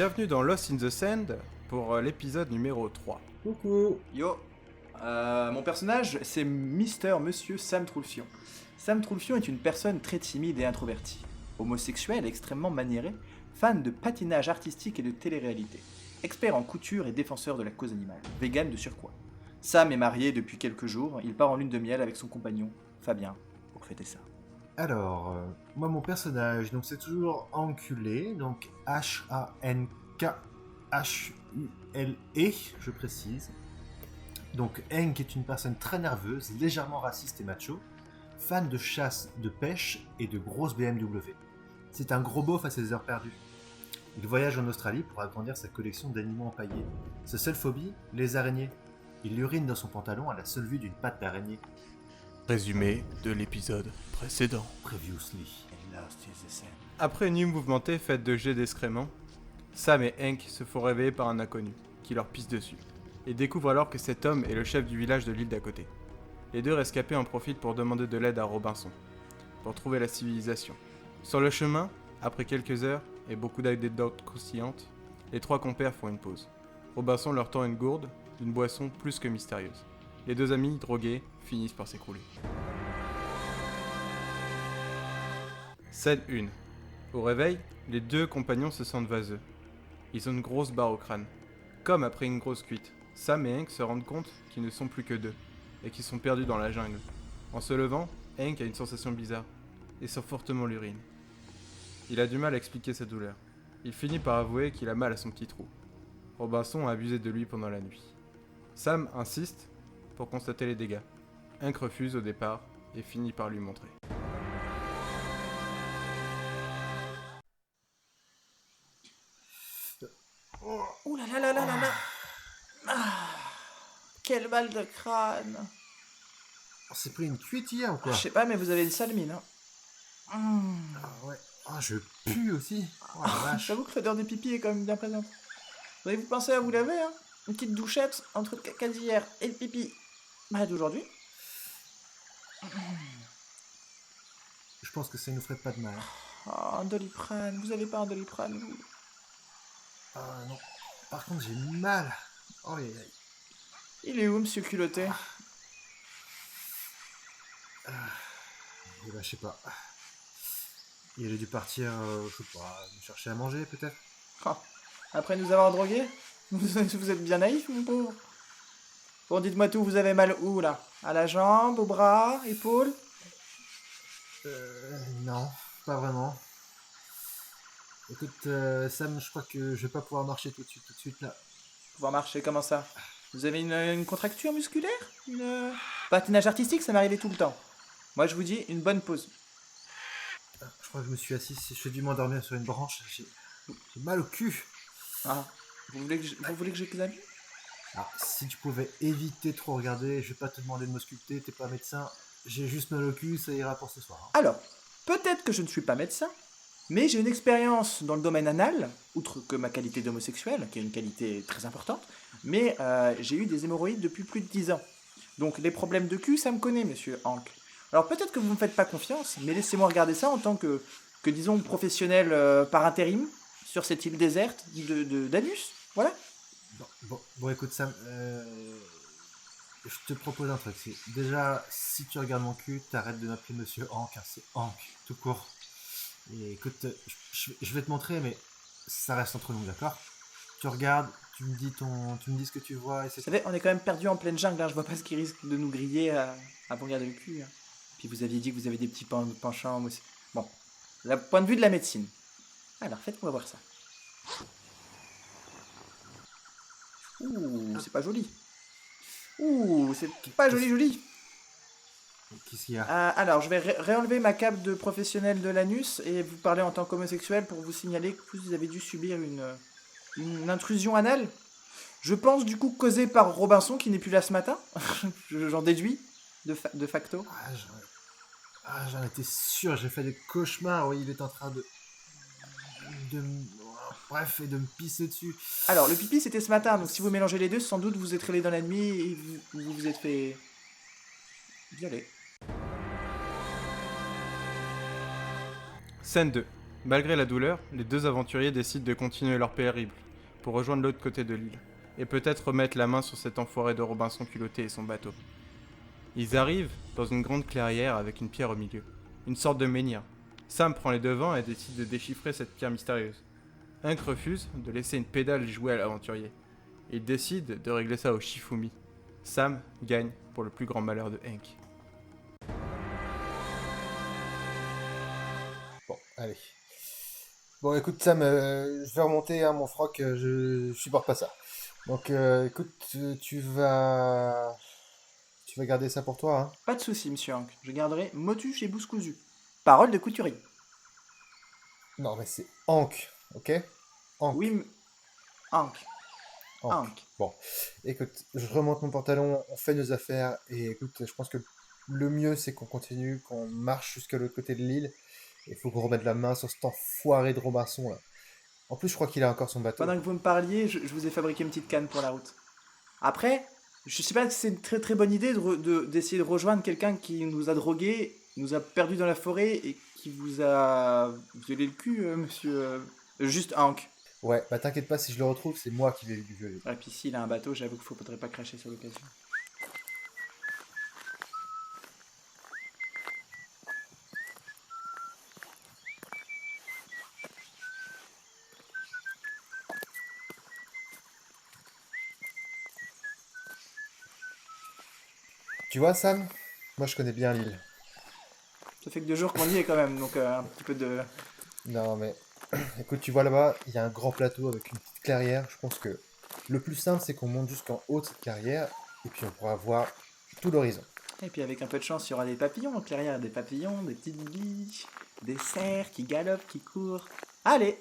Bienvenue dans Lost in the Sand pour l'épisode numéro 3. Coucou. Yo, mon personnage, c'est Monsieur Sam Troulfion. Sam Troulfion est une personne très timide et introvertie. Homosexuel, extrêmement maniéré, fan de patinage artistique et de télé-réalité. Expert en couture et défenseur de la cause animale. Vegan de surcroît. Sam est marié depuis quelques jours, il part en lune de miel avec son compagnon, Fabien, pour fêter ça. Alors, moi mon personnage, donc c'est toujours enculé, donc H-A-N-K-H-U-L-E, je précise. Donc Hank est une personne très nerveuse, légèrement raciste et macho, fan de chasse, de pêche et de grosses BMW. C'est un gros beauf à ses heures perdues. Il voyage en Australie pour agrandir sa collection d'animaux empaillés. Sa seule phobie, les araignées. Il urine dans son pantalon à la seule vue d'une patte d'araignée. Résumé de l'épisode précédent. Previously. Après une nuit mouvementée faite de jets d'excréments, Sam et Hank se font réveiller par un inconnu, qui leur pisse dessus, et découvrent alors que cet homme est le chef du village de l'île d'à côté. Les deux rescapés en profitent pour demander de l'aide à Robinson, pour trouver la civilisation. Sur le chemin, après quelques heures et beaucoup d'anecdotes croustillantes, les trois compères font une pause. Robinson leur tend une gourde d'une boisson plus que mystérieuse. Les deux amis, drogués, finissent par s'écrouler. Scène 1. Au réveil, les deux compagnons se sentent vaseux. Ils ont une grosse barre au crâne. Comme après une grosse cuite, Sam et Hank se rendent compte qu'ils ne sont plus que deux, et qu'ils sont perdus dans la jungle. En se levant, Hank a une sensation bizarre, et sent fortement l'urine. Il a du mal à expliquer sa douleur. Il finit par avouer qu'il a mal à son petit trou. Robinson a abusé de lui pendant la nuit. Sam insiste pour constater les dégâts. Hank refuse au départ et finit par lui montrer. Ouh là là là là là là. Quel mal de crâne. On s'est pris une cuite hier ou quoi? Je sais pas, mais vous avez une sale mine. Hein. Ah ouais. Ah, je pue aussi. Oh la vache. J'avoue que l'odeur des pipi est quand même bien présente. Vous avez pensé à vous laver, hein? Une petite douchette entre le caca d'hier et le pipi d'aujourd'hui. Je pense que ça nous ferait pas de mal. Oh, un Doliprane. Vous avez pas un Doliprane, vous? Ah non. Par contre, j'ai mal. Oh, aïe, aïe. Il est où, monsieur culotté? Eh ben, je sais pas. Il a dû partir, je sais pas, me chercher à manger peut-être. Oh, après nous avoir drogués? Vous êtes bien naïf, mon pauvre. Bon, dites-moi tout, vous avez mal où, là? À la jambe, au bras, épaule? Non, pas vraiment. Écoute, Sam, je crois que je vais pas pouvoir marcher tout de suite là. Pouvoir marcher, comment ça? Vous avez une contracture musculaire? Une patinage artistique, ça m'arrivait tout le temps. Moi, je vous dis, une bonne pause. Je crois que je me suis assis, je suis dû m'endormir sur une branche. J'ai mal au cul. Ah, vous voulez que j'examine? Alors, si tu pouvais éviter de trop regarder, je vais pas te demander de m'ausculter, t'es pas médecin. J'ai juste mal au cul, ça ira pour ce soir. Hein. Alors, peut-être que je ne suis pas médecin, mais j'ai une expérience dans le domaine anal, outre que ma qualité d'homosexuel, qui est une qualité très importante, mais j'ai eu des hémorroïdes depuis plus de 10 ans. Donc les problèmes de cul, ça me connaît, monsieur Hank. Alors peut-être que vous ne me faites pas confiance, mais laissez-moi regarder ça en tant que disons, professionnel par intérim, sur cette île déserte d'Anus. Voilà. Bon, écoute Sam, je te propose un truc. Déjà, si tu regardes mon cul, t'arrêtes de m'appeler Monsieur Hank, hein, c'est Hank, tout court. Et écoute, je vais te montrer, mais ça reste entre nous, d'accord? Tu regardes, tu me dis ce que tu vois, et c'est... Vous savez, on est quand même perdu en pleine jungle, hein. Je vois pas ce qui risque de nous griller à vous regarder le cul. Hein. Puis vous aviez dit que vous avez des petits penchants aussi. Bon, le point de vue de la médecine. Alors, faites-moi voir ça. Ouh, c'est pas joli. Ouh, c'est pas joli. Qu'est-ce qu'il y a? Alors, je vais réenlever ma cape de professionnel de l'anus et vous parler en tant qu'homosexuel pour vous signaler que vous avez dû subir une intrusion anale. Je pense du coup causée par Robinson qui n'est plus là ce matin. J'en déduis de facto. J'en étais sûr, j'ai fait des cauchemars, oui, il est en train de bref, et de me pisser dessus. Alors, le pipi c'était ce matin, donc si vous mélangez les deux, sans doute vous êtes réveillé dans la nuit et vous vous êtes fait violer. Scène 2. Malgré la douleur, les deux aventuriers décident de continuer leur périple pour rejoindre l'autre côté de l'île et peut-être remettre la main sur cet enfoiré de Robinson culotté et son bateau. Ils arrivent dans une grande clairière avec une pierre au milieu, une sorte de menhir. Sam prend les devants et décide de déchiffrer cette pierre mystérieuse. Hank refuse de laisser une pédale jouer à l'aventurier. Il décide de régler ça au Shifumi. Sam gagne pour le plus grand malheur de Hank. Bon, allez. Bon, écoute, Sam, je vais remonter à mon froc, je supporte pas ça. Donc, écoute, tu vas garder ça pour toi, hein. Pas de souci, monsieur Hank. Je garderai motu chez Bousse Cousu. Parole de couturier. Non, mais c'est Hank, ok? Hank. Oui, Hank. Hank. Hank. Bon, écoute, je remonte mon pantalon, on fait nos affaires, et écoute, je pense que le mieux, c'est qu'on continue, qu'on marche jusqu'à l'autre côté de l'île. Il faut qu'on remette la main sur cet enfoiré de Robinson, là. En plus, je crois qu'il a encore son bateau. Pendant que vous me parliez, je vous ai fabriqué une petite canne pour la route. Après, je sais pas si c'est une très très bonne idée d'essayer de rejoindre quelqu'un qui nous a drogués, nous a perdus dans la forêt et qui vous a violé le cul, monsieur. Juste Hank. Ouais, bah t'inquiète pas, si je le retrouve, c'est moi qui vais lui violer. Et puis s'il a un bateau, j'avoue qu'il faudrait pas cracher sur l'occasion. Tu vois, Sam? Moi, je connais bien l'île. Ça fait que 2 jours qu'on y est quand même, donc un petit peu de... Non, mais écoute, tu vois là-bas, il y a un grand plateau avec une petite clairière. Je pense que le plus simple, c'est qu'on monte jusqu'en haut de cette carrière et puis on pourra voir tout l'horizon. Et puis avec un peu de chance, il y aura des papillons. Clairière, des papillons, des petites billes, des cerfs qui galopent, qui courent. Allez,